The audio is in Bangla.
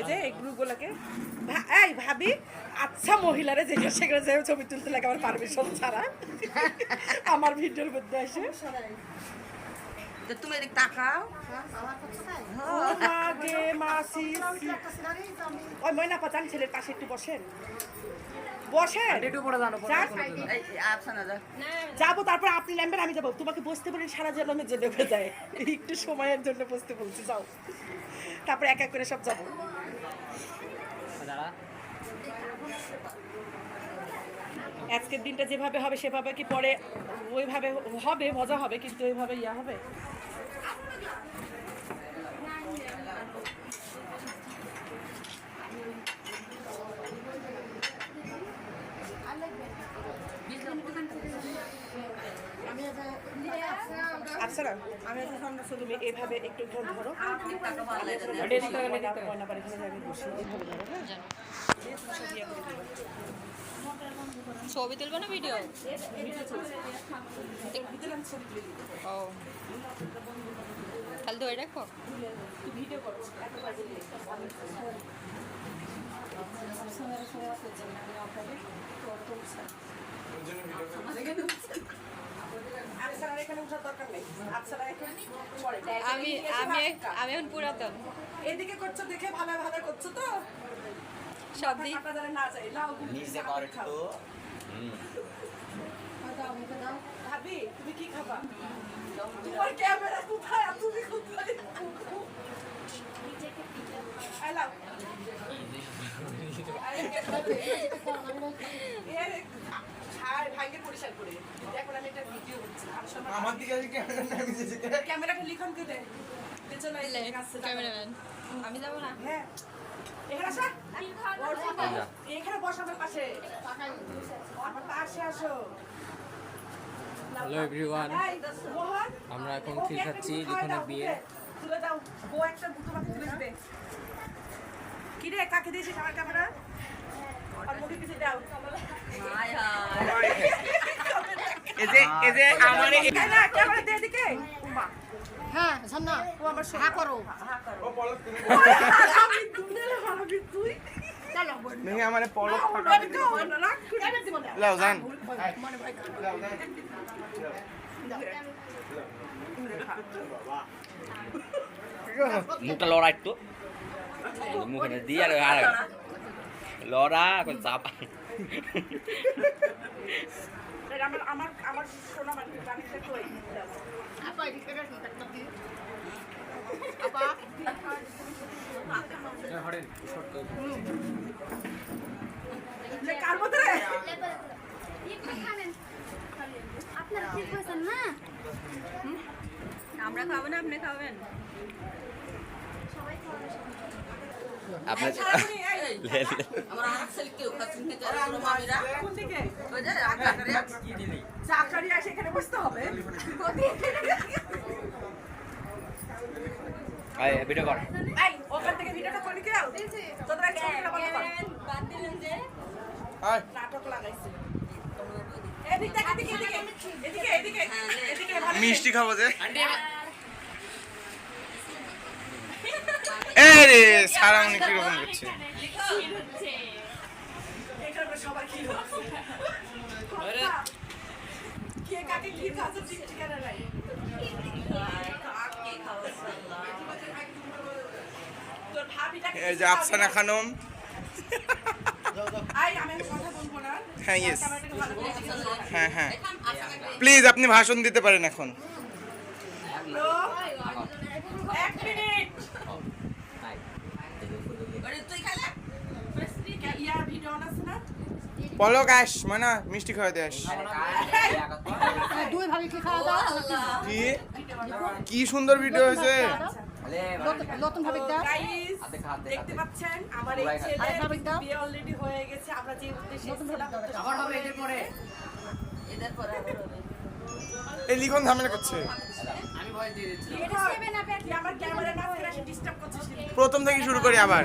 এই যে এই গ্রুপগুলোকে এই ভাবি আচ্ছা মহিলারা যেখানে সেখানে যে ছবি তুলতে লাগে আমার পারমিশন ছাড়া আমার ভিডিওর মধ্যে আসে তুমি এদিক তাকাও ওই ময়না পাচান ছেলের পাশে একটু বসেন বসেন যাবো তারপর আপনি নামবেন আমি যাবো তোমাকে বসতে বলে সারা জন্মে যে ঢুকে যায় একটু সময়ের জন্য বসতে বলছি যাও তারপর এক এক করে সব যাবো আজকের দিনটা যেভাবে হবে সেভাবে কি পরে ওইভাবে হবে মজা হবে কিন্তু ওইভাবে ইয়া হবে আচ্ছা না আমি এখন শুধু এইভাবে একটু ধরো ছবি তুলবো না ভিডিও ও তাহলে ধরে রাখো ভিডিও করো আমি আমি আমি এখন পুরাতন এদিকে করছো দেখে ভালো ভালো করছো তো সব দিক না যাই লাও নিজে করে তো ভাবি তুমি কি খাবা তোমার ক্যামেরা কোথায় আর তুমি কোথায় আই লাভ আমার দিকে ক্যামেরাটা লিখন কে দে ক্যামেরাম্যান আমি যাবো না হ্যাঁ এখানে বস আমার পাশে আমার পাশে আসো হ্যালো এভরিওয়ান আমরা এখন ক্ষীর খাচ্ছি লিখনের বিয়ে তুলে দাও ও একটা দুটো মাথা তুলে দিবে কি রে কাকে দিয়েছিস আমার ক্যামেরা আর মুখে কিছু দাও হায় হায় এই যে আমার না ক্যামেরা দে দিকে হ্যাঁ সান্না ও আমার হ্যাঁ করো ও পলক তুমি আমি দুধের ভাবি তুই চলো নেই আমারে পলক ফাটা রাখ দিব না লাও জান মনে ভয় করো। লাও জান মুখটা লড়া একটু মুখে দিয়ে আর লড়া এখন চাপ আমার আমার আমার সোনা মানে জানিস কই আপা এদিকে রাখো একটা দিই আপা হরেন শর্ট লে কার মধ্যে রে আপনারা ঠিক বলছেন না আমরা খাবো না আপনি খাবেন আপনার আমার আরেক ছেলে কেউ খাচ্ছে খেতে আর মামিরা কোন দিকে ওই যে আকারে চাকরি আসে এখানে বসতে হবে ভিডিও কর এই ওখান থেকে ভিডিওটা করে দাও তোমরা ছবিটা বন্ধ কর বাদ দিলেন যে আয় নাটক লাগাইছে এদিকে এদিকে এদিকে এদিকে এদিকে ভালো মিষ্টি খাবো যে এই রে সারা মনে কি রকম করছে এখানে সবাই কি হচ্ছে আরে কে কাকে কি খাচ্ছে ঠিক ঠিকানা নাই কাকে খাওয়াছে আল্লাহ তোর ভাবিটাকে এই যে আফসানা খানম আই আমি কথা বলবো না হ্যাঁ ইয়েস ক্যামেরাটাকে ভালো করে দিকে হ্যাঁ হ্যাঁ প্লিজ আপনি ভাষণ দিতে পারেন এখন হ্যালো 1 মিনিট ওরে তুই খালা ইয়ার ভিডিও আছে না পলক আস মানে মিষ্টি খাওয়াতে আস দুই ভাবি কি খাওয়া দাও কি কি সুন্দর ভিডিও হয়েছে নতুন ভাবি দাও গাইস দেখতে পাচ্ছেন আমার এই ছেলে বিয়ে অলরেডি হয়ে গেছে আমরা যে উদ্দেশ্যে ছিলাম আবার হবে এদের পরে আবার হবে এই লিখন ঝামেলা করছে এটা হবে না কি আমার ক্যামেরা না ফেরা ডিস্টার্ব করছিস প্রথম থেকে শুরু করি আবার